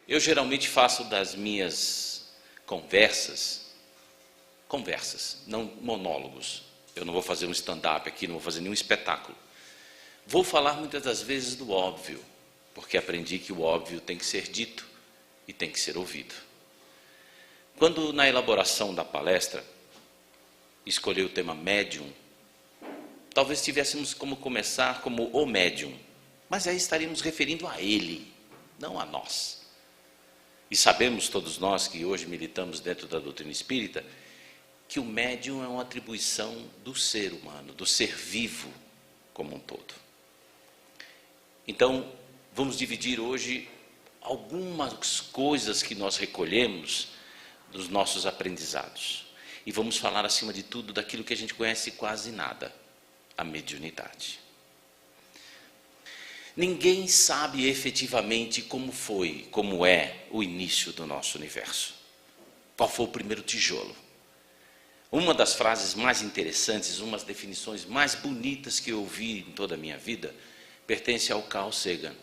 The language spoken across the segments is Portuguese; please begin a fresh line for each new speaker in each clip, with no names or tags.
Eu geralmente faço das minhas conversas, não monólogos. Eu não vou fazer um stand-up aqui, não vou fazer nenhum espetáculo. Vou falar muitas das vezes do óbvio, porque aprendi que o óbvio tem que ser dito e tem que ser ouvido. Quando na elaboração da palestra, escolhi o tema médium, talvez tivéssemos como começar como o médium, mas aí estaríamos referindo a ele, não a nós. E sabemos todos nós que hoje militamos dentro da doutrina espírita, que o médium é uma atribuição do ser humano, do ser vivo como um todo. Então, vamos dividir hoje algumas coisas que nós recolhemos dos nossos aprendizados. E vamos falar, acima de tudo, daquilo que a gente conhece quase nada, a mediunidade. Ninguém sabe efetivamente como é o início do nosso universo. Qual foi o primeiro tijolo? Uma das frases mais interessantes, uma das definições mais bonitas que eu ouvi em toda a minha vida, pertence ao Carl Sagan,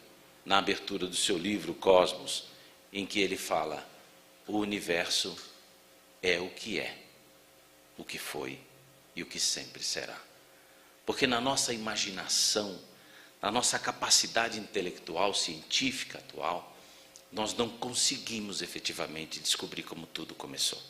na abertura do seu livro Cosmos, em que ele fala: o universo é, o que foi e o que sempre será. Porque na nossa imaginação, na nossa capacidade intelectual, científica atual, nós não conseguimos efetivamente descobrir como tudo começou.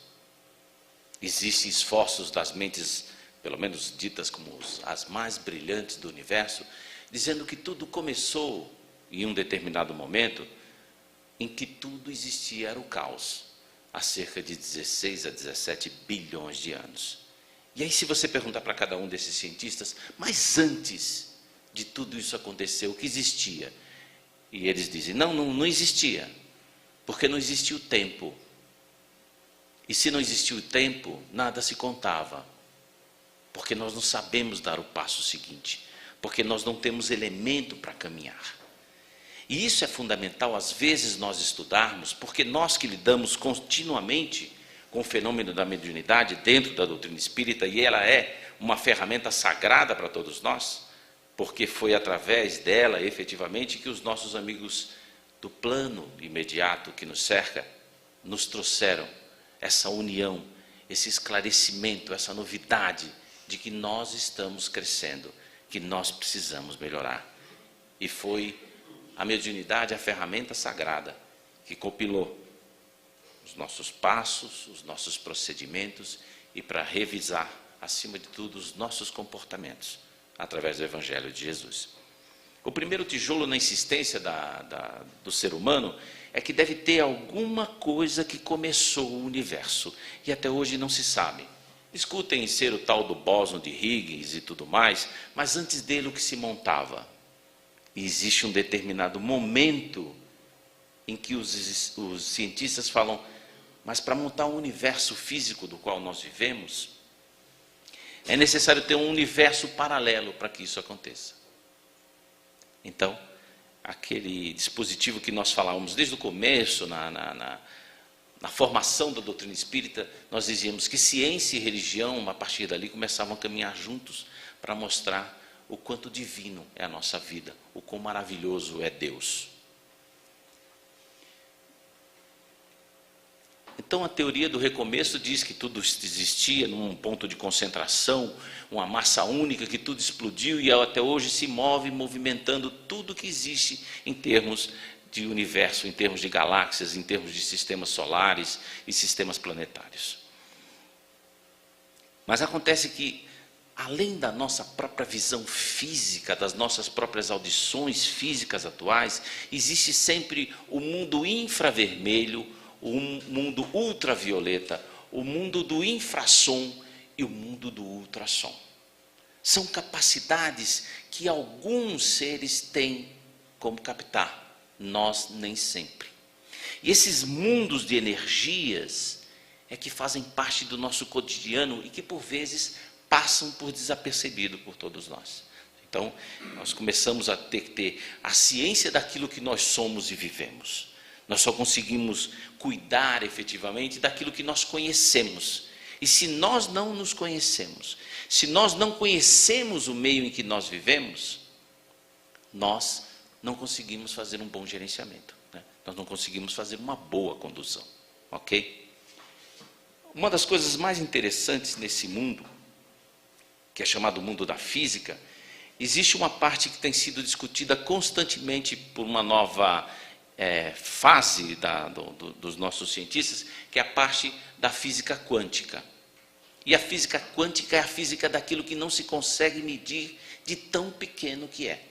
Existem esforços das mentes, pelo menos ditas como as mais brilhantes do universo, dizendo que tudo começou em um determinado momento em que tudo existia, era o caos, há cerca de 16 a 17 bilhões de anos. E aí, se você perguntar para cada um desses cientistas, mas antes de tudo isso acontecer, o que existia? E eles dizem, não existia, porque não existia o tempo. E se não existia o tempo, nada se contava, porque nós não sabemos dar o passo seguinte, porque nós não temos elemento para caminhar. E isso é fundamental, às vezes, nós estudarmos, porque nós que lidamos continuamente com o fenômeno da mediunidade dentro da doutrina espírita, e ela é uma ferramenta sagrada para todos nós, porque foi através dela, efetivamente, que os nossos amigos do plano imediato que nos cerca, nos trouxeram essa união, esse esclarecimento, essa novidade de que nós estamos crescendo, que nós precisamos melhorar. E foi a mediunidade a ferramenta sagrada que compilou os nossos passos, os nossos procedimentos e para revisar, acima de tudo, os nossos comportamentos através do Evangelho de Jesus. O primeiro tijolo na insistência do ser humano é que deve ter alguma coisa que começou o universo e até hoje não se sabe. Discutem ser o tal do bóson de Higgs e tudo mais, mas antes dele o que se montava? E existe um determinado momento em que os cientistas falam, mas para montar um universo físico do qual nós vivemos, é necessário ter um universo paralelo para que isso aconteça. Então, aquele dispositivo que nós falávamos desde o começo, na formação da doutrina espírita, nós dizíamos que ciência e religião, a partir dali, começavam a caminhar juntos para mostrar o quanto divino é a nossa vida, o quão maravilhoso é Deus. Então, a teoria do recomeço diz que tudo existia num ponto de concentração, uma massa única, que tudo explodiu e até hoje se move, movimentando tudo que existe em termos de universo, em termos de galáxias, em termos de sistemas solares e sistemas planetários. Mas acontece que, além da nossa própria visão física, das nossas próprias audições físicas atuais, existe sempre o mundo infravermelho, o mundo ultravioleta, o mundo do infrassom e o mundo do ultrassom. São capacidades que alguns seres têm como captar, nós nem sempre. E esses mundos de energias é que fazem parte do nosso cotidiano e que, por vezes, passam por desapercebido por todos nós. Então, nós começamos a ter que ter a ciência daquilo que nós somos e vivemos. Nós só conseguimos cuidar efetivamente daquilo que nós conhecemos. E se nós não nos conhecemos, se nós não conhecemos o meio em que nós vivemos, nós não conseguimos fazer um bom gerenciamento, né? nós não conseguimos fazer uma boa condução, ok? Uma das coisas mais interessantes nesse mundo, que é chamado mundo da física, existe uma parte que tem sido discutida constantemente por uma nova fase dos nossos cientistas, que é a parte da física quântica. E a física quântica é a física daquilo que não se consegue medir de tão pequeno que é.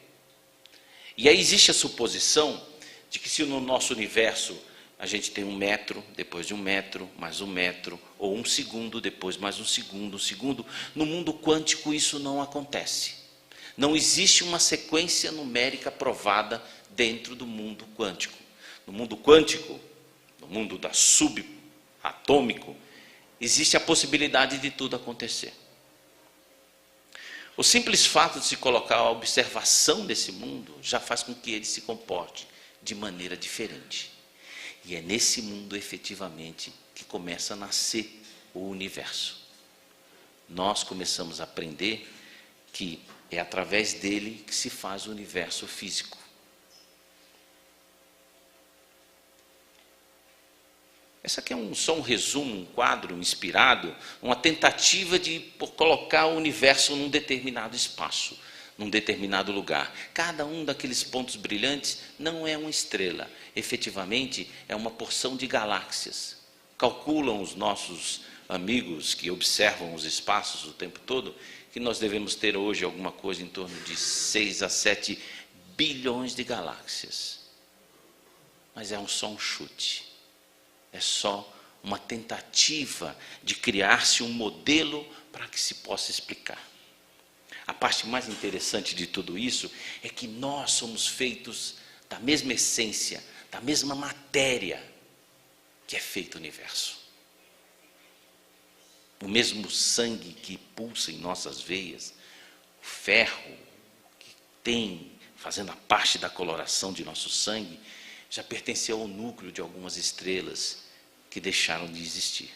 E aí existe a suposição de que se no nosso universo a gente tem 1 metro, depois de 1 metro, mais 1 metro, ou 1 segundo, depois mais 1 segundo, no mundo quântico isso não acontece. Não existe uma sequência numérica provada dentro do mundo quântico. No mundo quântico, no mundo da subatômico, existe a possibilidade de tudo acontecer. O simples fato de se colocar a observação desse mundo já faz com que ele se comporte de maneira diferente. E é nesse mundo, efetivamente, que começa a nascer o universo. Nós começamos a aprender que é através dele que se faz o universo físico. Essa aqui é só um resumo, um quadro inspirado, uma tentativa de colocar o universo num determinado espaço, num determinado lugar. Cada um daqueles pontos brilhantes não é uma estrela, efetivamente é uma porção de galáxias. Calculam os nossos amigos que observam os espaços o tempo todo, que nós devemos ter hoje alguma coisa em torno de 6 a 7 bilhões de galáxias. Mas é só um chute. É só uma tentativa de criar-se um modelo para que se possa explicar. A parte mais interessante de tudo isso é que nós somos feitos da mesma essência, da mesma matéria que é feito o universo. O mesmo sangue que pulsa em nossas veias, o ferro que tem, fazendo a parte da coloração de nosso sangue, já pertenceu ao núcleo de algumas estrelas que deixaram de existir.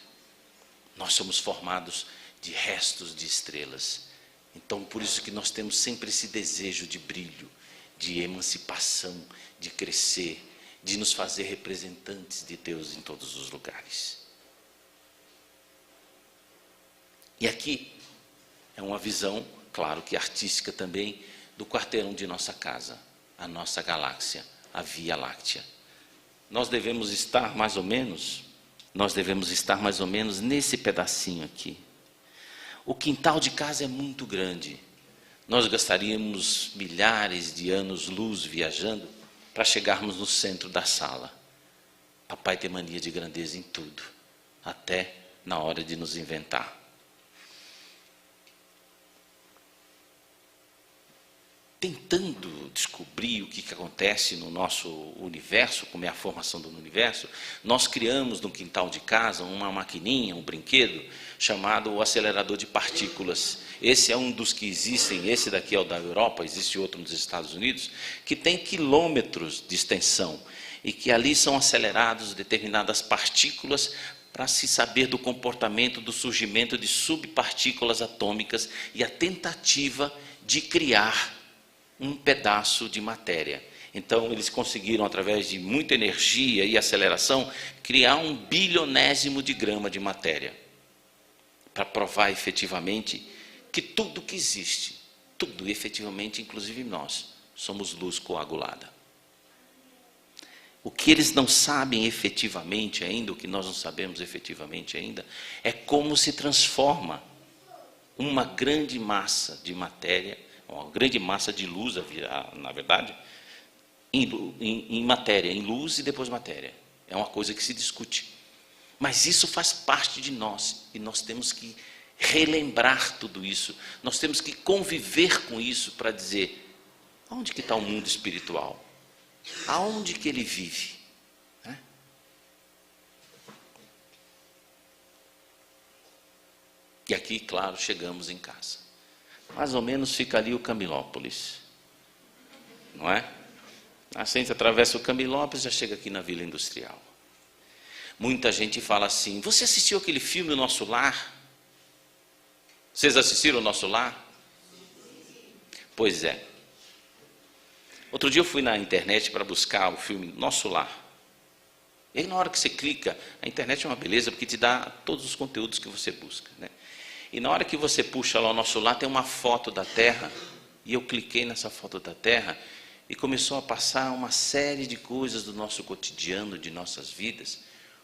Nós somos formados de restos de estrelas. Então, por isso que nós temos sempre esse desejo de brilho, de emancipação, de crescer, de nos fazer representantes de Deus em todos os lugares. E aqui é uma visão, claro que artística também, do quarteirão de nossa casa, a nossa galáxia, a Via Láctea. Nós devemos estar mais ou menos nesse pedacinho aqui. O quintal de casa é muito grande. Nós gastaríamos milhares de anos-luz viajando para chegarmos no centro da sala. Papai tem mania de grandeza em tudo, até na hora de nos inventar. Tentando descobrir o que acontece no nosso universo, como é a formação do universo, nós criamos no quintal de casa uma maquininha, um brinquedo, chamado o acelerador de partículas. Esse é um dos que existem, esse daqui é o da Europa, existe outro nos Estados Unidos, que tem quilômetros de extensão, e que ali são aceleradas determinadas partículas para se saber do comportamento, do surgimento de subpartículas atômicas e a tentativa de criar um pedaço de matéria. Então, eles conseguiram, através de muita energia e aceleração, criar 1 bilionésimo de grama de matéria, para provar efetivamente que tudo que existe, tudo efetivamente, inclusive nós, somos luz coagulada. O que eles não sabem efetivamente ainda, o que nós não sabemos efetivamente ainda, é como se transforma uma grande massa de matéria, uma grande massa de luz, na verdade, em matéria, em luz e depois matéria. É uma coisa que se discute. Mas isso faz parte de nós, e nós temos que relembrar tudo isso. Nós temos que conviver com isso para dizer, onde que está o mundo espiritual? Aonde que ele vive? E aqui, claro, chegamos em casa. Mais ou menos fica ali o Camilópolis, não é? Assim, a gente atravessa o Camilópolis, já chega aqui na Vila Industrial. Muita gente fala assim, você assistiu aquele filme O Nosso Lar? Vocês assistiram O Nosso Lar? Pois é. Outro dia eu fui na internet para buscar o filme Nosso Lar. E aí, na hora que você clica, a internet é uma beleza, porque te dá todos os conteúdos que você busca, né? E na hora que você puxa lá o nosso lar, tem uma foto da Terra, e eu cliquei nessa foto da Terra, e começou a passar uma série de coisas do nosso cotidiano, de nossas vidas,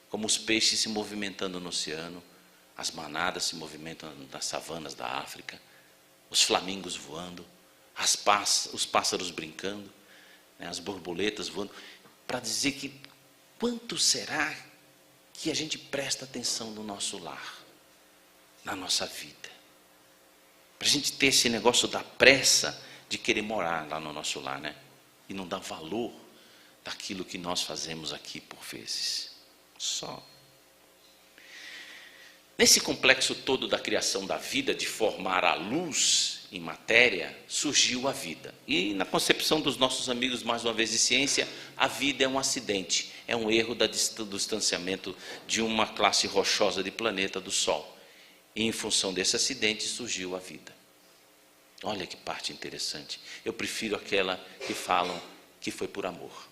como os peixes se movimentando no oceano, as manadas se movimentam nas savanas da África, os flamingos voando, os pássaros brincando, né, as borboletas voando, para dizer que quanto será que a gente presta atenção no nosso lar, na nossa vida, para a gente ter esse negócio da pressa de querer morar lá no nosso lar, né? E não dar valor daquilo que nós fazemos aqui por vezes. Só. Nesse complexo todo da criação da vida, de formar a luz em matéria, surgiu a vida. E na concepção dos nossos amigos, mais uma vez, de ciência, a vida é um acidente, é um erro do distanciamento de uma classe rochosa de planeta do Sol. E em função desse acidente surgiu a vida. Olha que parte interessante. Eu prefiro aquela que falam que foi por amor.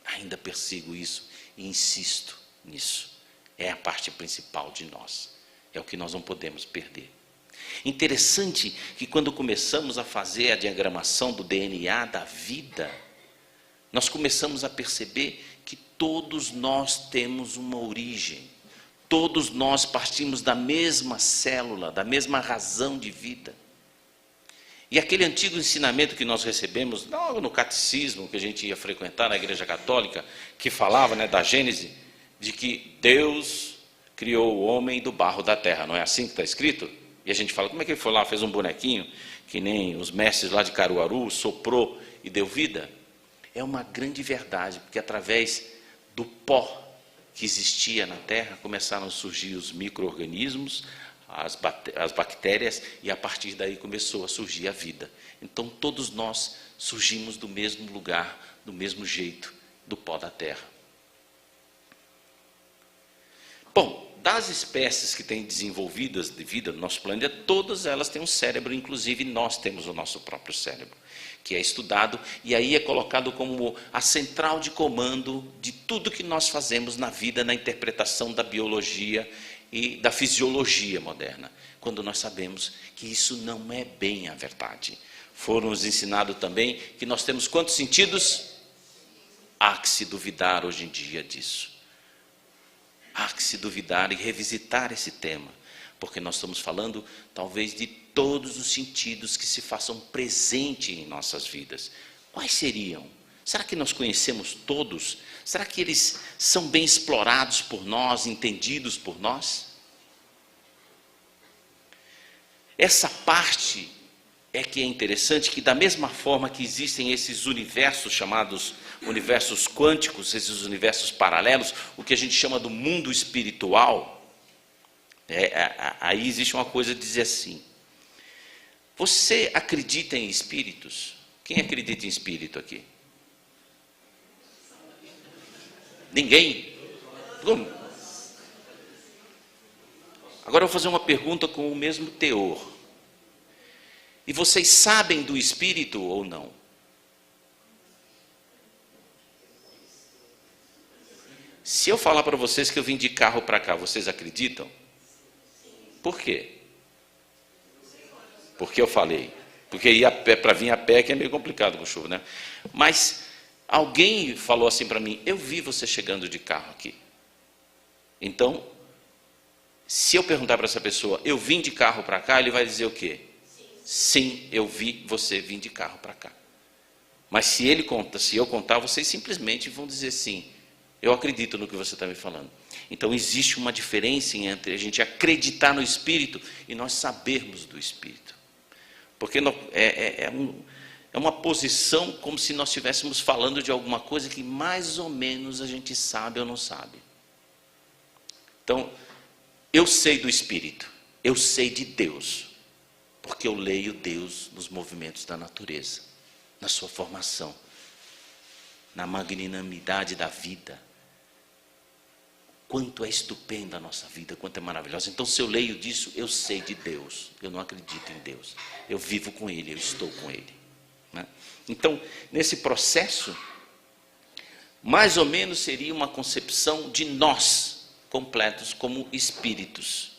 Ainda persigo isso e insisto nisso. É a parte principal de nós. É o que nós não podemos perder. Interessante que quando começamos a fazer a diagramação do DNA da vida, nós começamos a perceber que todos nós temos uma origem. Todos nós partimos da mesma célula, da mesma razão de vida. E aquele antigo ensinamento que nós recebemos logo no catecismo que a gente ia frequentar na Igreja Católica, que falava, né, da Gênese, de que Deus criou o homem do barro da terra, não é assim que está escrito? E a gente fala, como é que ele foi lá, fez um bonequinho, que nem os mestres lá de Caruaru, soprou e deu vida? É uma grande verdade, porque através do pó que existia na terra, começaram a surgir os micro-organismos, as bactérias, e a partir daí começou a surgir a vida. Então todos nós surgimos do mesmo lugar, do mesmo jeito, do pó da terra. Bom, das espécies que têm desenvolvidas de vida no nosso planeta, todas elas têm um cérebro, inclusive nós temos o nosso próprio cérebro, que é estudado e aí é colocado como a central de comando de tudo que nós fazemos na vida, na interpretação da biologia e da fisiologia moderna, quando nós sabemos que isso não é bem a verdade. Foram-nos ensinado também que nós temos quantos sentidos? Há que se duvidar hoje em dia disso. Há que se duvidar e revisitar esse tema, porque nós estamos falando talvez de todos os sentidos que se façam presente em nossas vidas. Quais seriam? Será que nós conhecemos todos? Será que eles são bem explorados por nós, entendidos por nós? Essa parte é que é interessante, que da mesma forma que existem esses universos chamados universos quânticos, esses universos paralelos, o que a gente chama do mundo espiritual, aí existe uma coisa de dizer assim, você acredita em espíritos? Quem acredita em espírito aqui? Ninguém? Como? Agora eu vou fazer uma pergunta com o mesmo teor. E vocês sabem do espírito ou não? Se eu falar para vocês que eu vim de carro para cá, vocês acreditam? Por quê? Porque eu falei. Porque ir a pé, para vir a pé que é meio complicado com chuva, né? Mas alguém falou assim para mim, eu vi você chegando de carro aqui. Então, se eu perguntar para essa pessoa, eu vim de carro para cá, ele vai dizer o quê? Sim, eu vi você vir de carro para cá. Mas se eu contar, vocês simplesmente vão dizer sim, eu acredito no que você está me falando. Então existe uma diferença entre a gente acreditar no Espírito e nós sabermos do Espírito. Porque é uma posição como se nós estivéssemos falando de alguma coisa que mais ou menos a gente sabe ou não sabe. Então, eu sei do Espírito, eu sei de Deus, porque eu leio Deus nos movimentos da natureza, na sua formação, na magnanimidade da vida. Quanto é estupenda a nossa vida, quanto é maravilhosa. Então, se eu leio disso, eu sei de Deus. Eu não acredito em Deus. Eu vivo com Ele, eu estou com Ele. Né? Então, nesse processo, mais ou menos seria uma concepção de nós completos como espíritos.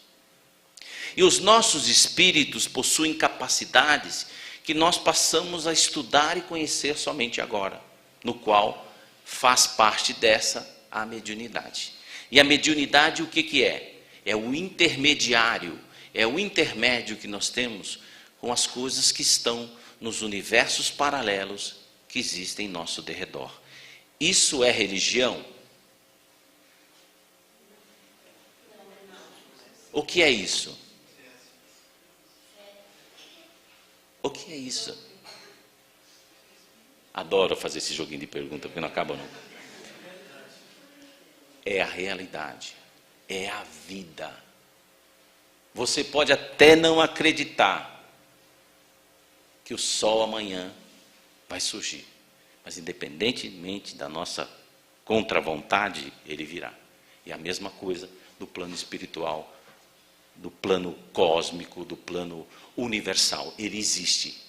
E os nossos espíritos possuem capacidades que nós passamos a estudar e conhecer somente agora, no qual faz parte dessa a mediunidade. E a mediunidade o que é? É o intermediário, é o intermédio que nós temos com as coisas que estão nos universos paralelos que existem em nosso derredor. Isso é religião? O que é isso? O que é isso? Adoro fazer esse joguinho de pergunta, porque não acaba não. É a realidade, é a vida. Você pode até não acreditar que o sol amanhã vai surgir, mas independentemente da nossa contravontade, ele virá. E a mesma coisa do plano espiritual, do plano cósmico, do plano universal. Ele existe,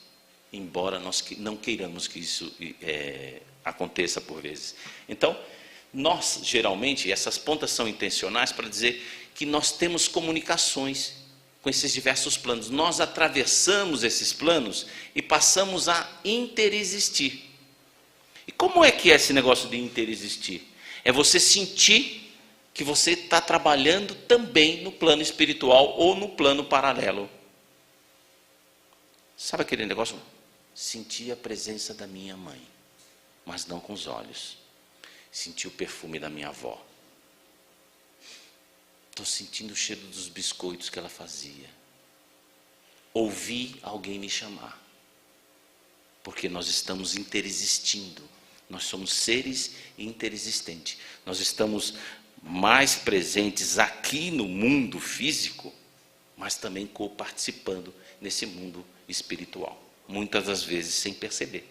embora nós não queiramos que isso aconteça por vezes. Então, nós, geralmente, essas pontas são intencionais para dizer que nós temos comunicações com esses diversos planos. Nós atravessamos esses planos e passamos a interexistir. E como é que é esse negócio de interexistir? É você sentir que você está trabalhando também no plano espiritual ou no plano paralelo. Sabe aquele negócio? Senti a presença da minha mãe, mas não com os olhos. Senti o perfume da minha avó. Estou sentindo o cheiro dos biscoitos que ela fazia. Ouvi alguém me chamar. Porque nós estamos interexistindo. Nós somos seres interexistentes. Nós estamos mais presentes aqui no mundo físico, mas também co-participando nesse mundo espiritual. Muitas das vezes sem perceber.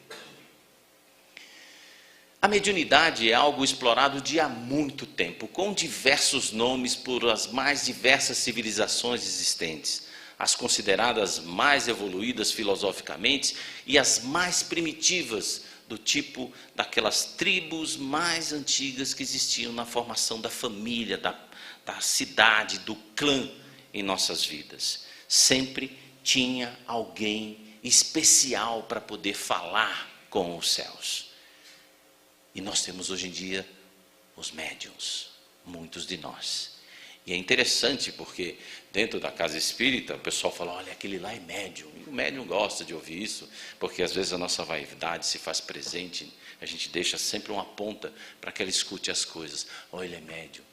A mediunidade é algo explorado de há muito tempo, com diversos nomes por as mais diversas civilizações existentes, as consideradas mais evoluídas filosoficamente e as mais primitivas, do tipo daquelas tribos mais antigas que existiam na formação da família, da cidade, do clã em nossas vidas. Sempre tinha alguém especial para poder falar com os céus. E nós temos hoje em dia os médiuns, muitos de nós. E é interessante porque dentro da casa espírita o pessoal fala, olha, aquele lá é médium. E o médium gosta de ouvir isso, porque às vezes a nossa vaidade se faz presente, a gente deixa sempre uma ponta para que ela escute as coisas. Olha, ele é médium,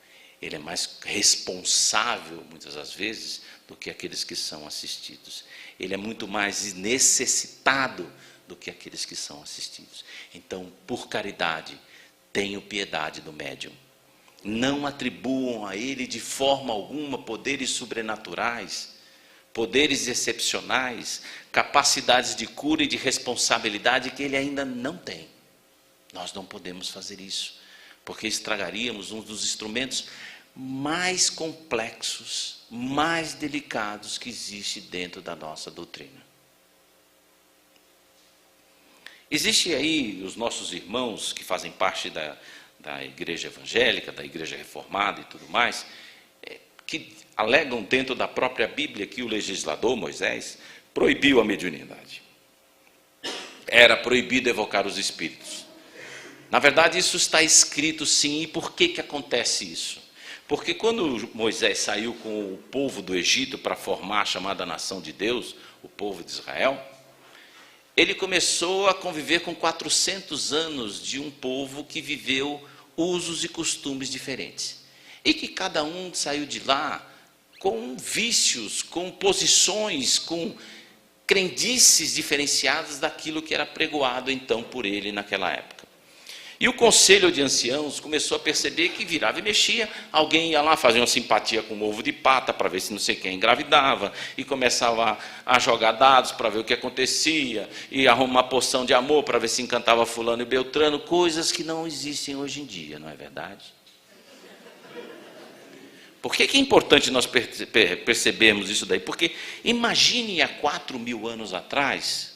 ele é mais responsável muitas das vezes do que aqueles que são assistidos. Ele é muito mais necessitado do que aqueles que são assistidos. Então, por caridade, tenham piedade do médium. Não atribuam a ele de forma alguma poderes sobrenaturais, poderes excepcionais, capacidades de cura e de responsabilidade que ele ainda não tem. Nós não podemos fazer isso, porque estragaríamos um dos instrumentos mais complexos, mais delicados que existe dentro da nossa doutrina. Existe aí os nossos irmãos que fazem parte da igreja evangélica, da igreja reformada e tudo mais, que alegam dentro da própria Bíblia que o legislador, Moisés, proibiu a mediunidade. Era proibido evocar os espíritos. Na verdade, isso está escrito sim. E por que acontece isso? Porque quando Moisés saiu com o povo do Egito para formar a chamada nação de Deus, o povo de Israel, ele começou a conviver com 400 anos de um povo que viveu usos e costumes diferentes. E que cada um saiu de lá com vícios, com posições, com crendices diferenciadas daquilo que era pregoado então por ele naquela época. E o conselho de anciãos começou a perceber que virava e mexia, alguém ia lá fazer uma simpatia com um ovo de pata para ver se não sei quem engravidava, e começava a jogar dados para ver o que acontecia, e arrumar poção de amor para ver se encantava fulano e beltrano, coisas que não existem hoje em dia, não é verdade? Por que é importante nós percebermos isso daí? Porque imagine há 4.000 anos atrás,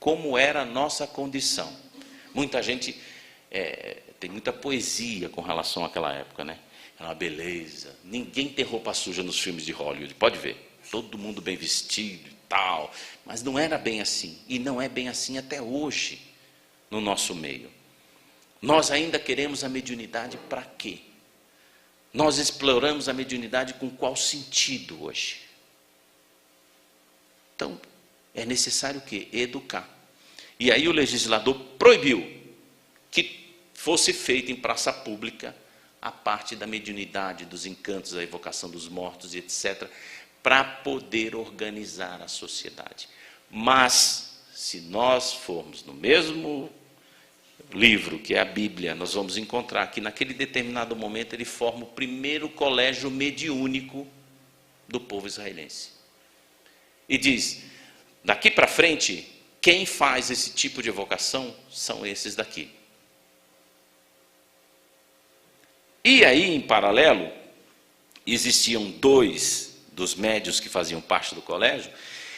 como era a nossa condição. Muita gente tem muita poesia com relação àquela época, né? Era uma beleza. Ninguém tem roupa suja nos filmes de Hollywood, pode ver. Todo mundo bem vestido e tal. Mas não era bem assim. E não é bem assim até hoje, no nosso meio. Nós ainda queremos a mediunidade para quê? Nós exploramos a mediunidade com qual sentido hoje? Então, é necessário o quê? Educar. E aí o legislador proibiu que fosse feito em praça pública a parte da mediunidade, dos encantos, a evocação dos mortos, etc., para poder organizar a sociedade. Mas, se nós formos no mesmo livro, que é a Bíblia, nós vamos encontrar que naquele determinado momento ele forma o primeiro colégio mediúnico do povo israelense. E diz, daqui para frente, quem faz esse tipo de evocação são esses daqui. E aí, em paralelo, existiam 2 dos médios que faziam parte do colégio,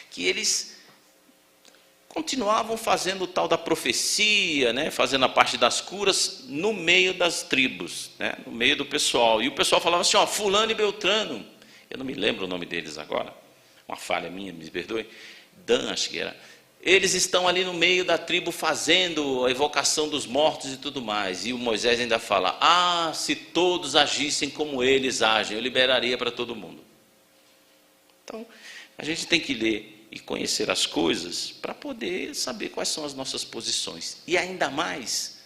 que eles continuavam fazendo o tal da profecia, né, fazendo a parte das curas no meio das tribos, né, no meio do pessoal. E o pessoal falava assim, ó, fulano e Beltrano, eu não me lembro o nome deles agora, uma falha minha, me perdoe, Dan, acho que era. Eles estão ali no meio da tribo fazendo a evocação dos mortos e tudo mais. E o Moisés ainda fala, se todos agissem como eles agem, eu liberaria para todo mundo. Então, a gente tem que ler e conhecer as coisas para poder saber quais são as nossas posições. E ainda mais,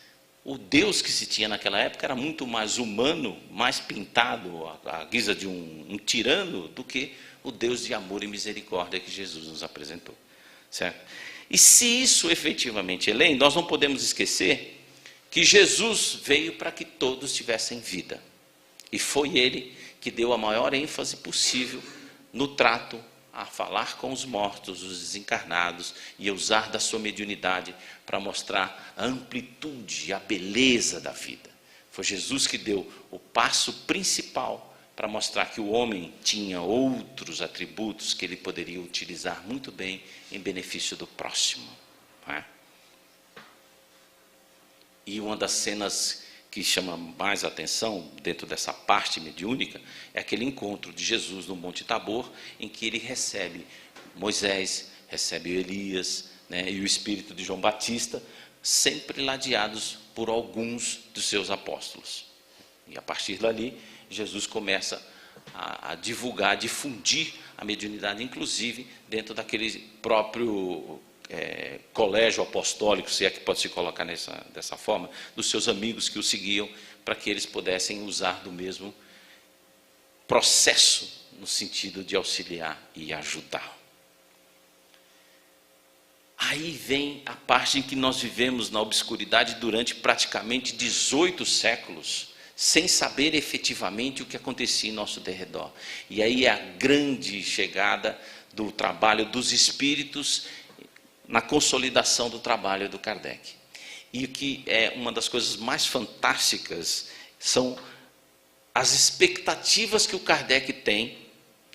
o Deus que se tinha naquela época era muito mais humano, mais pintado à guisa de um tirano, do que o Deus de amor e misericórdia que Jesus nos apresentou. Certo? E se isso efetivamente é lei, nós não podemos esquecer que Jesus veio para que todos tivessem vida. E foi Ele que deu a maior ênfase possível no trato a falar com os mortos, os desencarnados, e a usar da sua mediunidade para mostrar a amplitude, a beleza da vida. Foi Jesus que deu o passo principal para mostrar que o homem tinha outros atributos que ele poderia utilizar muito bem em benefício do próximo. Não é? E uma das cenas que chama mais atenção dentro dessa parte mediúnica é aquele encontro de Jesus no Monte Tabor, em que ele recebe Moisés, recebe Elias, né, e o espírito de João Batista, sempre ladeados por alguns dos seus apóstolos. E a partir dali, Jesus começa a divulgar, a difundir a mediunidade, inclusive dentro daquele próprio colégio apostólico, se é que pode se colocar dessa forma, dos seus amigos que o seguiam, para que eles pudessem usar do mesmo processo, no sentido de auxiliar e ajudar. Aí vem a parte em que nós vivemos na obscuridade durante praticamente 18 séculos, sem saber efetivamente o que acontecia em nosso derredor. E aí é a grande chegada do trabalho dos espíritos na consolidação do trabalho do Kardec. E o que é uma das coisas mais fantásticas são as expectativas que o Kardec tem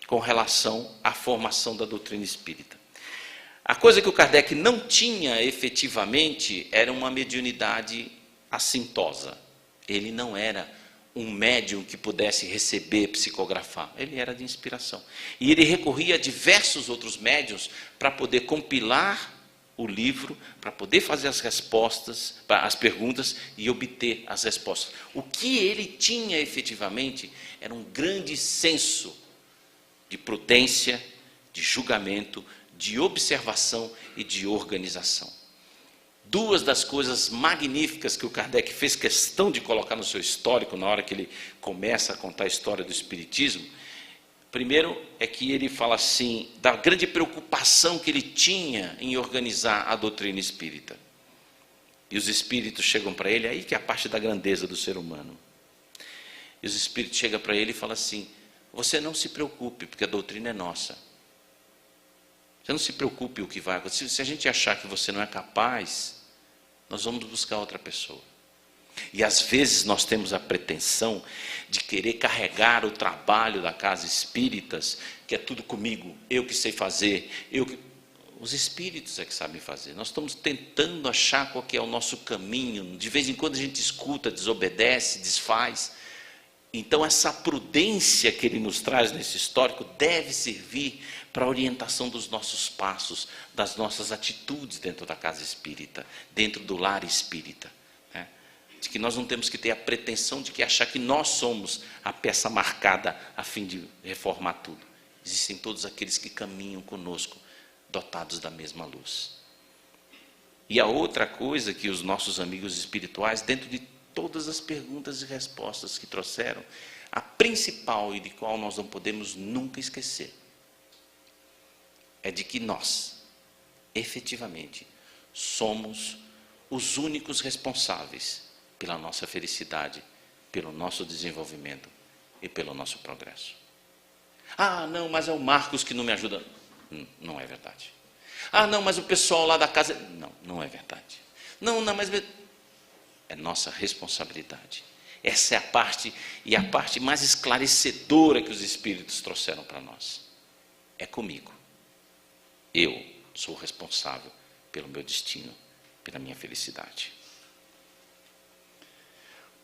com relação à formação da doutrina espírita. A coisa que o Kardec não tinha efetivamente era uma mediunidade assintosa. Ele não era um médium que pudesse receber, psicografar. Ele era de inspiração. E ele recorria a diversos outros médiuns para poder compilar o livro, para poder fazer as respostas, as perguntas e obter as respostas. O que ele tinha efetivamente era um grande senso de prudência, de julgamento, de observação e de organização. 2 das coisas magníficas que o Kardec fez questão de colocar no seu histórico, na hora que ele começa a contar a história do Espiritismo. Primeiro é que ele fala assim, da grande preocupação que ele tinha em organizar a doutrina espírita. E os espíritos chegam para ele, aí que é a parte da grandeza do ser humano. E os espíritos chegam para ele e falam assim, você não se preocupe, porque a doutrina é nossa. Você não se preocupe o que vai acontecer. Se a gente achar que você não é capaz, nós vamos buscar outra pessoa. E às vezes nós temos a pretensão de querer carregar o trabalho da casa espíritas, que é tudo comigo, eu que sei fazer, os espíritos é que sabem fazer. Nós estamos tentando achar qual que é o nosso caminho. De vez em quando a gente escuta, desobedece, desfaz. Então, essa prudência que ele nos traz nesse histórico deve servir para a orientação dos nossos passos, das nossas atitudes dentro da casa espírita, dentro do lar espírita. Né? De que nós não temos que ter a pretensão de que achar que nós somos a peça marcada a fim de reformar tudo. Existem todos aqueles que caminham conosco, dotados da mesma luz. E a outra coisa que os nossos amigos espirituais, dentro de todas as perguntas e respostas que trouxeram, a principal e de qual nós não podemos nunca esquecer, é de que nós, efetivamente, somos os únicos responsáveis pela nossa felicidade, pelo nosso desenvolvimento e pelo nosso progresso. Ah, não, mas é o Marcos que não me ajuda. Não é verdade. Ah, não, mas o pessoal lá da casa... Não é verdade. Não, mas... É nossa responsabilidade. Essa é a parte, e a parte mais esclarecedora que os Espíritos trouxeram para nós. É comigo. Eu sou responsável pelo meu destino, pela minha felicidade.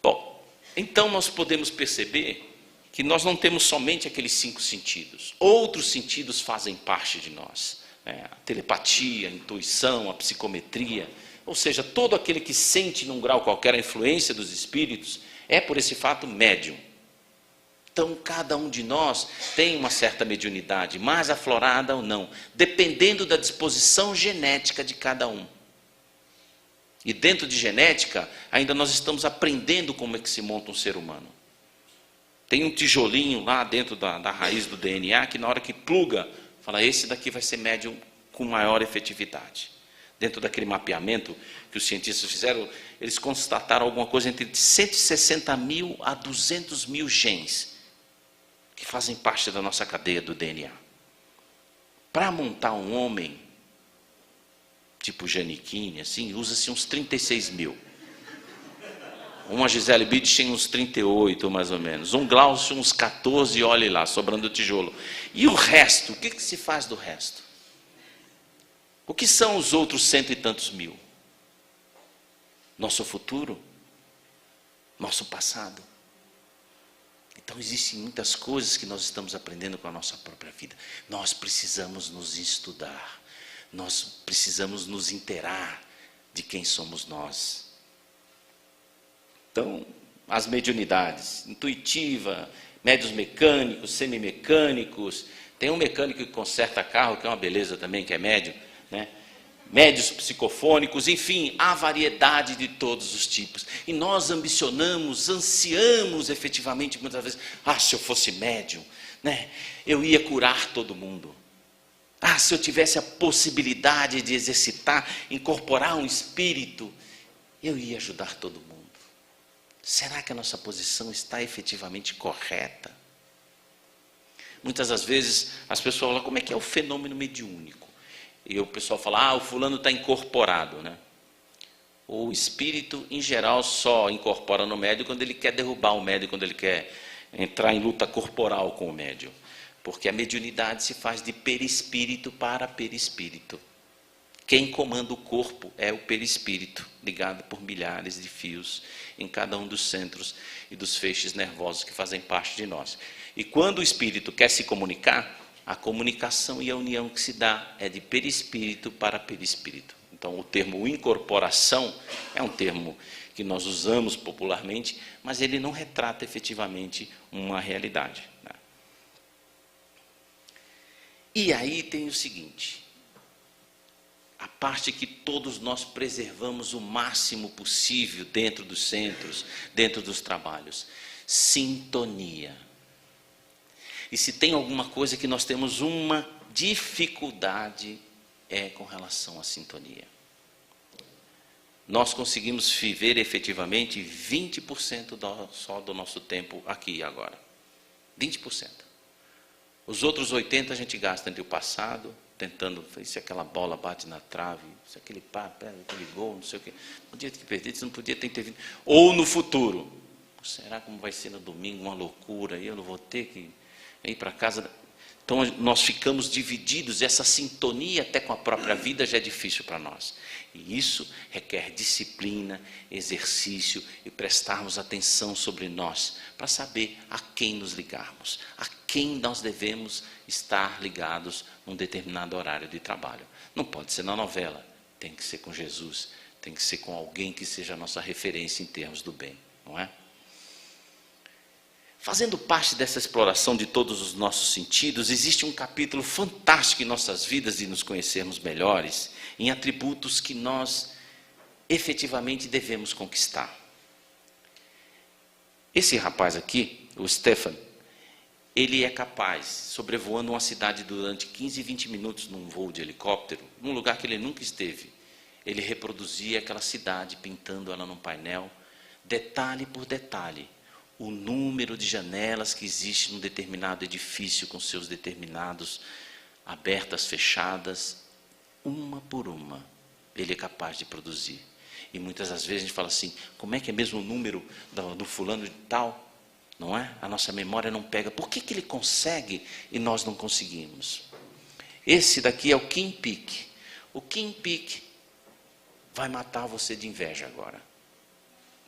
Bom, então nós podemos perceber que nós não temos somente aqueles 5 sentidos. Outros sentidos fazem parte de nós. A telepatia, a intuição, a psicometria, ou seja, todo aquele que sente num grau qualquer a influência dos espíritos, é por esse fato médium. Então, cada um de nós tem uma certa mediunidade, mais aflorada ou não, dependendo da disposição genética de cada um. E dentro de genética, ainda nós estamos aprendendo como é que se monta um ser humano. Tem um tijolinho lá dentro da raiz do DNA, que na hora que pluga, fala, esse daqui vai ser médium com maior efetividade. Dentro daquele mapeamento que os cientistas fizeram, eles constataram alguma coisa entre 160 mil a 200 mil genes que fazem parte da nossa cadeia do DNA. Para montar um homem, tipo Giannichini, assim, usa-se uns 36 mil. Uma Gisele Bündchen uns 38, mais ou menos. Um Glaucio uns 14, olhe lá, sobrando tijolo. E o resto, o que se faz do resto? O que são os outros 100 e tantos mil? Nosso futuro? Nosso passado? Então, existem muitas coisas que nós estamos aprendendo com a nossa própria vida. Nós precisamos nos estudar. Nós precisamos nos inteirar de quem somos nós. Então, as mediunidades, intuitiva, médios mecânicos, semimecânicos. Tem um mecânico que conserta carro, que é uma beleza também, que é médium. Né? Médios psicofônicos, enfim, há variedade de todos os tipos. E nós ambicionamos, ansiamos efetivamente, muitas vezes, se eu fosse médium, né, eu ia curar todo mundo. Se eu tivesse a possibilidade de exercitar, incorporar um espírito, eu ia ajudar todo mundo. Será que a nossa posição está efetivamente correta? Muitas das vezes as pessoas falam, como é que é o fenômeno mediúnico? E o pessoal fala, o fulano está incorporado, né? O espírito, em geral, só incorpora no médium quando ele quer derrubar o médium, quando ele quer entrar em luta corporal com o médium. Porque a mediunidade se faz de perispírito para perispírito. Quem comanda o corpo é o perispírito, ligado por milhares de fios em cada um dos centros e dos feixes nervosos que fazem parte de nós. E quando o espírito quer se comunicar, a comunicação e a união que se dá é de perispírito para perispírito. Então, o termo incorporação é um termo que nós usamos popularmente, mas ele não retrata efetivamente uma realidade. Né? E aí tem o seguinte, a parte que todos nós preservamos o máximo possível dentro dos centros, dentro dos trabalhos, sintonia. E se tem alguma coisa que nós temos uma dificuldade, é com relação à sintonia. Nós conseguimos viver efetivamente 20% só do nosso tempo aqui e agora. 20%. Os outros 80% a gente gasta entre o passado, tentando, se aquela bola bate na trave, se aquele aquele gol, não sei o quê. Podia ter perdido, se não podia ter intervido. Ou no futuro. Será como vai ser no domingo, uma loucura, e eu não vou ter que ir para casa. Então nós ficamos divididos, essa sintonia até com a própria vida já é difícil para nós. E isso requer disciplina, exercício e prestarmos atenção sobre nós, para saber a quem nos ligarmos, a quem nós devemos estar ligados num determinado horário de trabalho. Não pode ser na novela, tem que ser com Jesus, tem que ser com alguém que seja a nossa referência em termos do bem, não é? Fazendo parte dessa exploração de todos os nossos sentidos, existe um capítulo fantástico em nossas vidas de nos conhecermos melhores, em atributos que nós efetivamente devemos conquistar. Esse rapaz aqui, o Stefan, ele é capaz, sobrevoando uma cidade durante 15, 20 minutos num voo de helicóptero, num lugar que ele nunca esteve, ele reproduzia aquela cidade, pintando ela num painel, detalhe por detalhe, o número de janelas que existe num determinado edifício, com seus determinados abertas, fechadas, uma por uma, ele é capaz de produzir. E muitas das vezes a gente fala assim, como é que é mesmo o número do fulano de tal? Não é? A nossa memória não pega. Por que ele consegue e nós não conseguimos? Esse daqui é o Kim Peek. O Kim Peek vai matar você de inveja agora.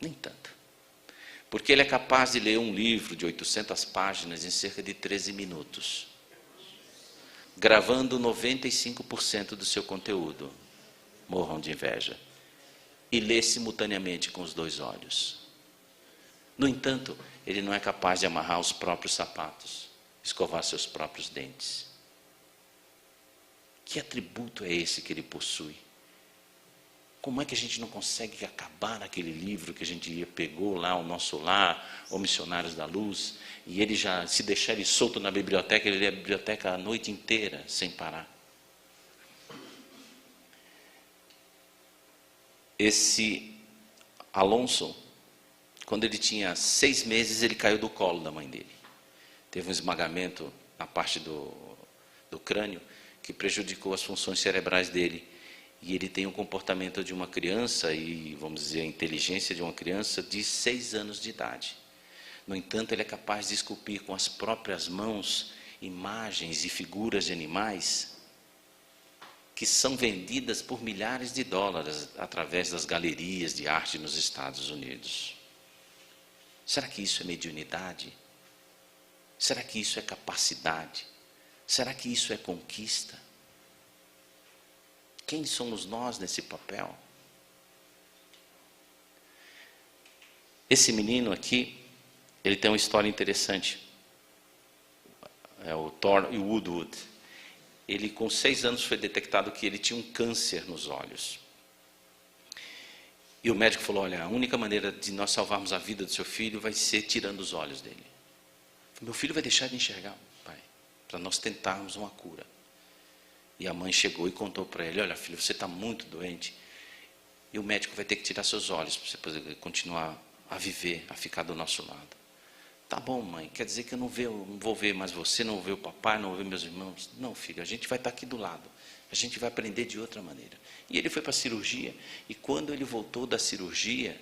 Nem tanto. Porque ele é capaz de ler um livro de 800 páginas em cerca de 13 minutos. Gravando 95% do seu conteúdo. Morram de inveja. E ler simultaneamente com os dois olhos. No entanto, ele não é capaz de amarrar os próprios sapatos, escovar seus próprios dentes. Que atributo é esse que ele possui? Como é que a gente não consegue acabar aquele livro que a gente pegou lá, o Nosso Lar, ou Missionários da Luz, e ele já, se deixar ele solto na biblioteca, ele lê a biblioteca a noite inteira, sem parar. Esse Alonso, quando ele tinha 6 meses, ele caiu do colo da mãe dele. Teve um esmagamento na parte do crânio, que prejudicou as funções cerebrais dele. E ele tem o comportamento de uma criança e, vamos dizer, a inteligência de uma criança de 6 anos de idade. No entanto, ele é capaz de esculpir com as próprias mãos imagens e figuras de animais que são vendidas por milhares de dólares através das galerias de arte nos Estados Unidos. Será que isso é mediunidade? Será que isso é capacidade? Será que isso é conquista? Quem somos nós nesse papel? Esse menino aqui, ele tem uma história interessante. É o Thor Woodwood. Ele, com 6 anos, foi detectado que ele tinha um câncer nos olhos. E o médico falou, olha, a única maneira de nós salvarmos a vida do seu filho vai ser tirando os olhos dele. Meu filho vai deixar de enxergar, pai, para nós tentarmos uma cura. E a mãe chegou e contou para ele, olha filho, você está muito doente, e o médico vai ter que tirar seus olhos para você poder continuar a viver, a ficar do nosso lado. Tá bom, mãe, quer dizer que eu não vou ver mais você, não vou ver o papai, não vou ver meus irmãos. Não, filho, a gente vai estar aqui do lado, a gente vai aprender de outra maneira. E ele foi para a cirurgia, e quando ele voltou da cirurgia,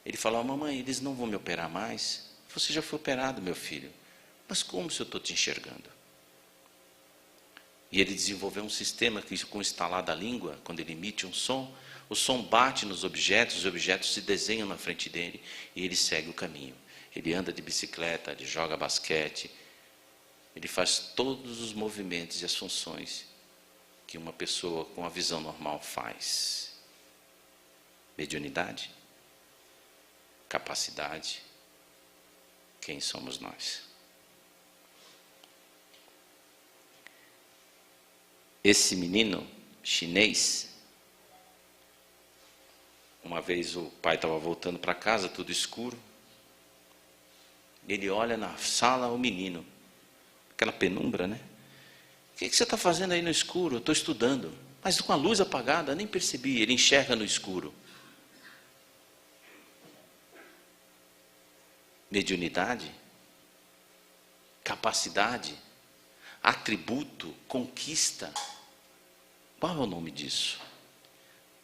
ele falou, mamãe, eles não vão me operar mais? Você já foi operado, meu filho. Mas como se eu estou te enxergando? E ele desenvolveu um sistema que, com instalada a língua, quando ele emite um som, o som bate nos objetos, os objetos se desenham na frente dele, e ele segue o caminho. Ele anda de bicicleta, ele joga basquete, ele faz todos os movimentos e as funções que uma pessoa com a visão normal faz. Mediunidade, capacidade, quem somos nós? Esse menino chinês, uma vez o pai estava voltando para casa, tudo escuro, ele olha na sala o menino, aquela penumbra, né? O que você está fazendo aí no escuro? Eu estou estudando. Mas com a luz apagada, nem percebi, ele enxerga no escuro. Mediunidade, capacidade, atributo, conquista. Qual é o nome disso?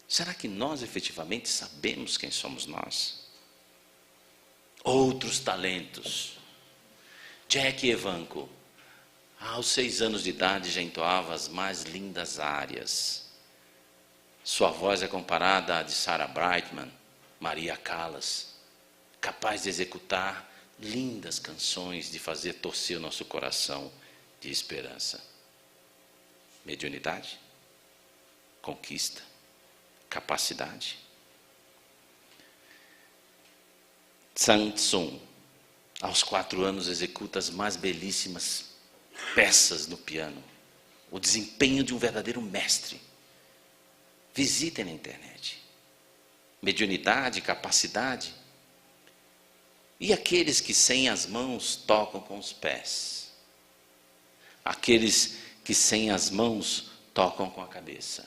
Será que nós efetivamente sabemos quem somos nós? Outros talentos. Jack Evanco, Aos 6 anos de idade já entoava as mais lindas árias. Sua voz é comparada à de Sarah Brightman, Maria Callas, capaz de executar lindas canções, de fazer torcer o nosso coração de esperança. Mediunidade, conquista, capacidade. Tsang Tsun, aos 4 anos, executa as mais belíssimas peças no piano. O desempenho de um verdadeiro mestre. Visitem na internet. Mediunidade, capacidade. E aqueles que sem as mãos tocam com os pés. Aqueles que sem as mãos tocam com a cabeça.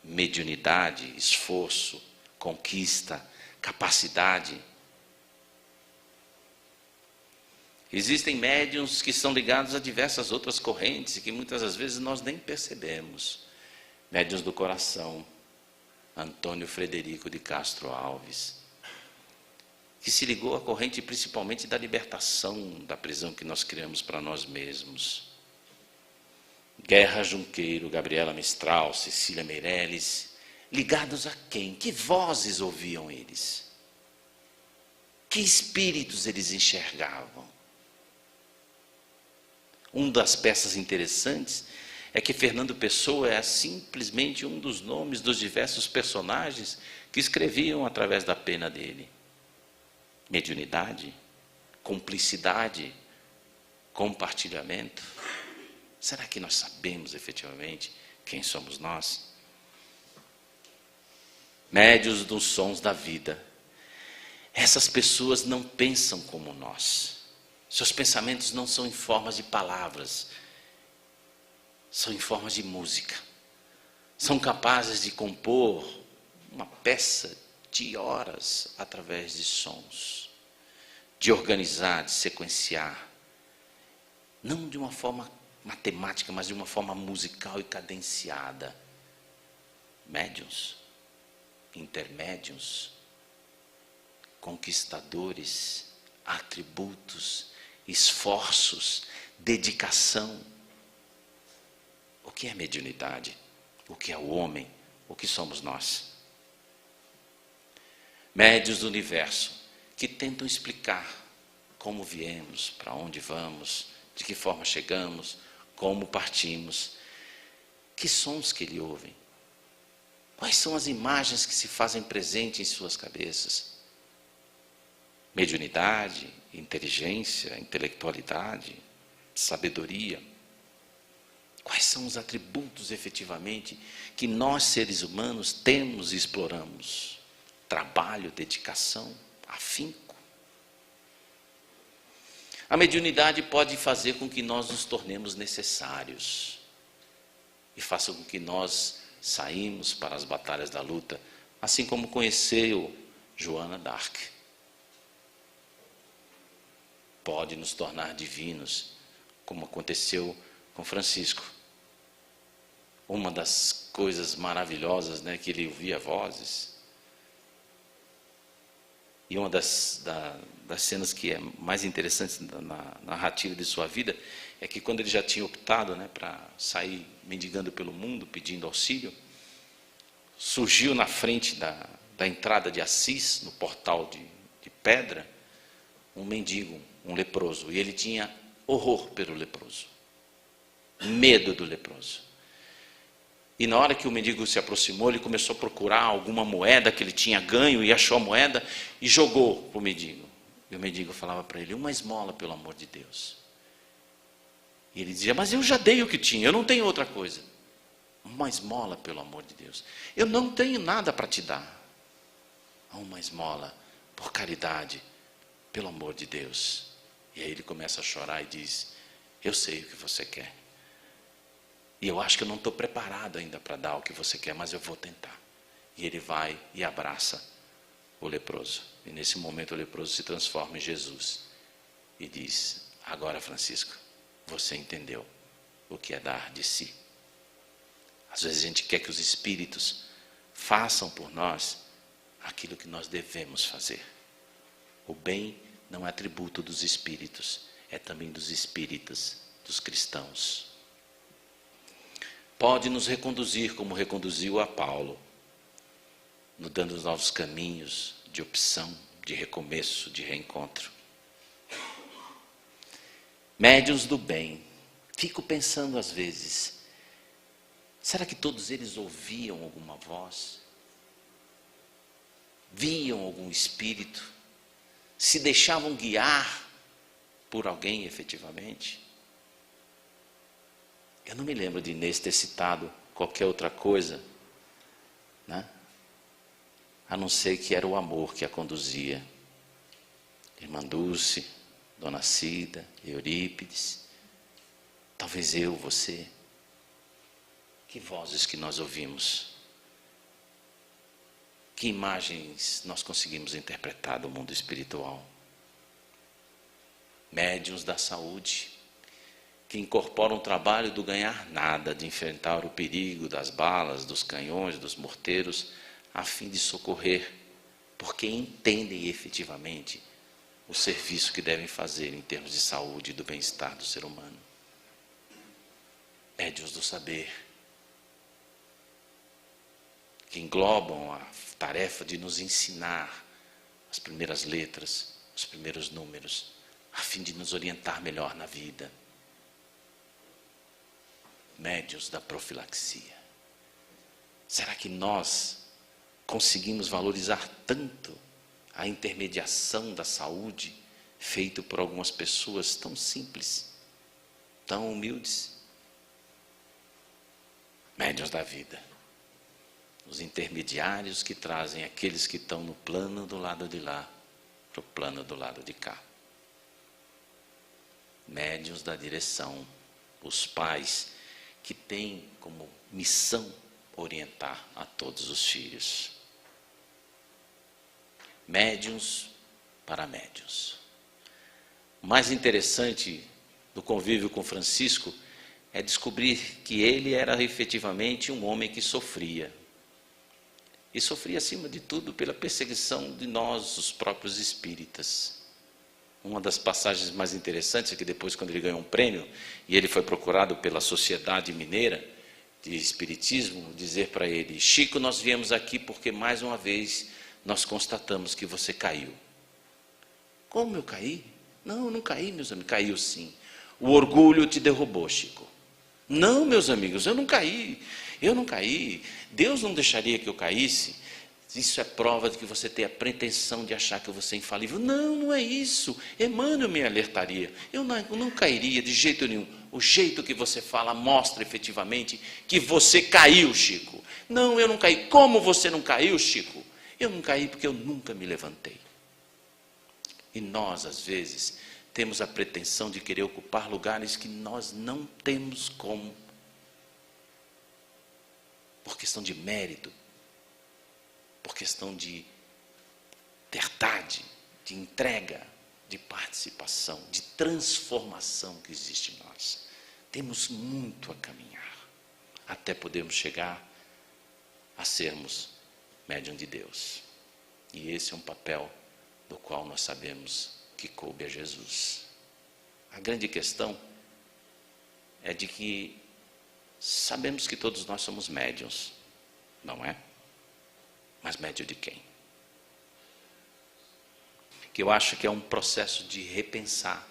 Mediunidade, esforço, conquista, capacidade. Existem médiuns que são ligados a diversas outras correntes e que muitas das vezes nós nem percebemos. Médiuns do coração, Antônio Frederico de Castro Alves, que se ligou à corrente principalmente da libertação da prisão que nós criamos para nós mesmos. Guerra Junqueiro, Gabriela Mistral, Cecília Meirelles, ligados a quem? Que vozes ouviam eles? Que espíritos eles enxergavam? Uma das peças interessantes é que Fernando Pessoa é simplesmente um dos nomes dos diversos personagens que escreviam através da pena dele. Mediunidade, cumplicidade, compartilhamento. Será que nós sabemos efetivamente quem somos nós? Médiuns dos sons da vida. Essas pessoas não pensam como nós. Seus pensamentos não são em formas de palavras, são em formas de música. São capazes de compor uma peça de horas através de sons, de organizar, de sequenciar, não de uma forma matemática, mas de uma forma musical e cadenciada. Médiuns, intermédios, conquistadores, atributos, esforços, dedicação. O que é mediunidade? O que é o homem? O que somos nós? Médiuns do universo que tentam explicar como viemos, para onde vamos, de que forma chegamos, como partimos, que sons que ele ouvem, quais são as imagens que se fazem presentes em suas cabeças. Mediunidade, inteligência, intelectualidade, sabedoria. Quais são os atributos efetivamente que nós seres humanos temos e exploramos? Trabalho, dedicação, afinco. A mediunidade pode fazer com que nós nos tornemos necessários e faça com que nós saímos para as batalhas da luta, assim como conheceu Joana d'Arc. Pode nos tornar divinos, como aconteceu com Francisco. Uma das coisas maravilhosas, né, que ele ouvia vozes. E uma das cenas que é mais interessante na narrativa de sua vida é que quando ele já tinha optado, né, para sair mendigando pelo mundo, pedindo auxílio, surgiu na frente da entrada de Assis, no portal de pedra, um mendigo, um leproso. E ele tinha horror pelo leproso, medo do leproso. E na hora que o mendigo se aproximou, ele começou a procurar alguma moeda que ele tinha ganho e achou a moeda e jogou para o mendigo. E o mendigo falava para ele: uma esmola, pelo amor de Deus. E ele dizia: mas eu já dei o que tinha, eu não tenho outra coisa. Uma esmola, pelo amor de Deus. Eu não tenho nada para te dar. Uma esmola, por caridade, pelo amor de Deus. E aí ele começa a chorar e diz: eu sei o que você quer. E eu acho que eu não estou preparado ainda para dar o que você quer, mas eu vou tentar. E ele vai e abraça o leproso. E nesse momento o leproso se transforma em Jesus. E diz: agora, Francisco, você entendeu o que é dar de si. Às vezes a gente quer que os espíritos façam por nós aquilo que nós devemos fazer. O bem não é atributo dos espíritos, é também dos espíritas dos cristãos. Pode nos reconduzir como reconduziu a Paulo, nos dando novos caminhos de opção, de recomeço, de reencontro. Médiuns do bem. Fico pensando às vezes, será que todos eles ouviam alguma voz? Viam algum espírito? Se deixavam guiar por alguém efetivamente? Eu não me lembro de Inês ter citado qualquer outra coisa, né? A não ser que era o amor que a conduzia. Irmã Dulce, Dona Cida, Eurípides, talvez eu, você. Que vozes que nós ouvimos? Que imagens nós conseguimos interpretar do mundo espiritual? Médiuns da saúde, que incorporam o trabalho do ganhar nada, de enfrentar o perigo das balas, dos canhões, dos morteiros, a fim de socorrer, porque entendem efetivamente o serviço que devem fazer em termos de saúde e do bem-estar do ser humano. Médiuns do saber, que englobam a tarefa de nos ensinar as primeiras letras, os primeiros números, a fim de nos orientar melhor na vida. Médiuns da profilaxia. Será que nós conseguimos valorizar tanto a intermediação da saúde feita por algumas pessoas tão simples, tão humildes? Médiuns da vida. Os intermediários que trazem aqueles que estão no plano do lado de lá para o plano do lado de cá. Médiuns da direção. Os pais que têm como missão orientar a todos os filhos. Médiuns para médiuns. O mais interessante do convívio com Francisco é descobrir que ele era efetivamente um homem que sofria. E sofria acima de tudo pela perseguição de nós, os próprios espíritas. Uma das passagens mais interessantes é que depois, quando ele ganhou um prêmio, e ele foi procurado pela Sociedade Mineira de Espiritismo, dizer para ele: Chico, nós viemos aqui porque mais uma vez nós constatamos que você caiu. Como eu caí? Não, eu não caí, meus amigos. Caiu sim. O orgulho te derrubou, Chico. Não, meus amigos, eu não caí. Eu não caí. Deus não deixaria que eu caísse. Isso é prova de que você tem a pretensão de achar que você é infalível. Não, não é isso. Emmanuel me alertaria. Eu não cairia de jeito nenhum. O jeito que você fala mostra efetivamente que você caiu, Chico. Não, eu não caí. Como você não caiu, Chico? Eu não caí porque eu nunca me levantei. E nós, às vezes, temos a pretensão de querer ocupar lugares que nós não temos como. Por questão de mérito, por questão de verdade, de entrega, de participação, de transformação que existe em nós. Temos muito a caminhar, até podermos chegar a sermos médium de Deus. E esse é um papel do qual nós sabemos que coube a Jesus. A grande questão é de que sabemos que todos nós somos médiuns, não é? Mas médio de quem? Que eu acho que é um processo de repensar,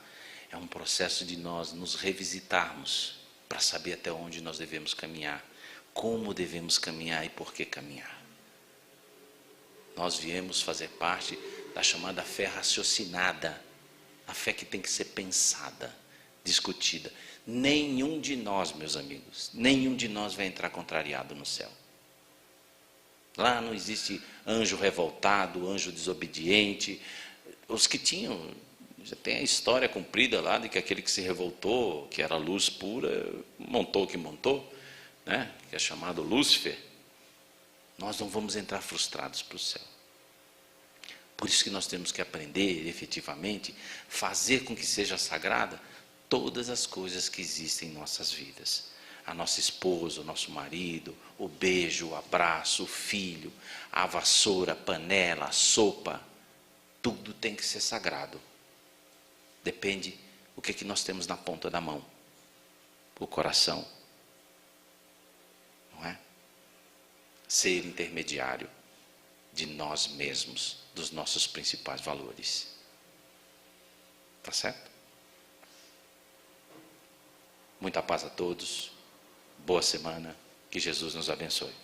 é um processo de nós nos revisitarmos para saber até onde nós devemos caminhar, como devemos caminhar e por que caminhar. Nós viemos fazer parte da chamada fé raciocinada, a fé que tem que ser pensada, discutida. Nenhum de nós, meus amigos, nenhum de nós vai entrar contrariado no céu. Lá não existe anjo revoltado, anjo desobediente. Os que tinham, já tem a história cumprida lá de que aquele que se revoltou, que era luz pura, montou o que montou, né? Que é chamado Lúcifer. Nós não vamos entrar frustrados para o céu. Por isso que nós temos que aprender efetivamente, fazer com que seja sagrada todas as coisas que existem em nossas vidas. A nossa esposa, o nosso marido, o beijo, o abraço, o filho, a vassoura, a panela, a sopa, tudo tem que ser sagrado. Depende o que nós temos na ponta da mão. o coração. Não é? Ser intermediário de nós mesmos, dos nossos principais valores. Tá certo? Muita paz a todos. Boa semana. Que Jesus nos abençoe.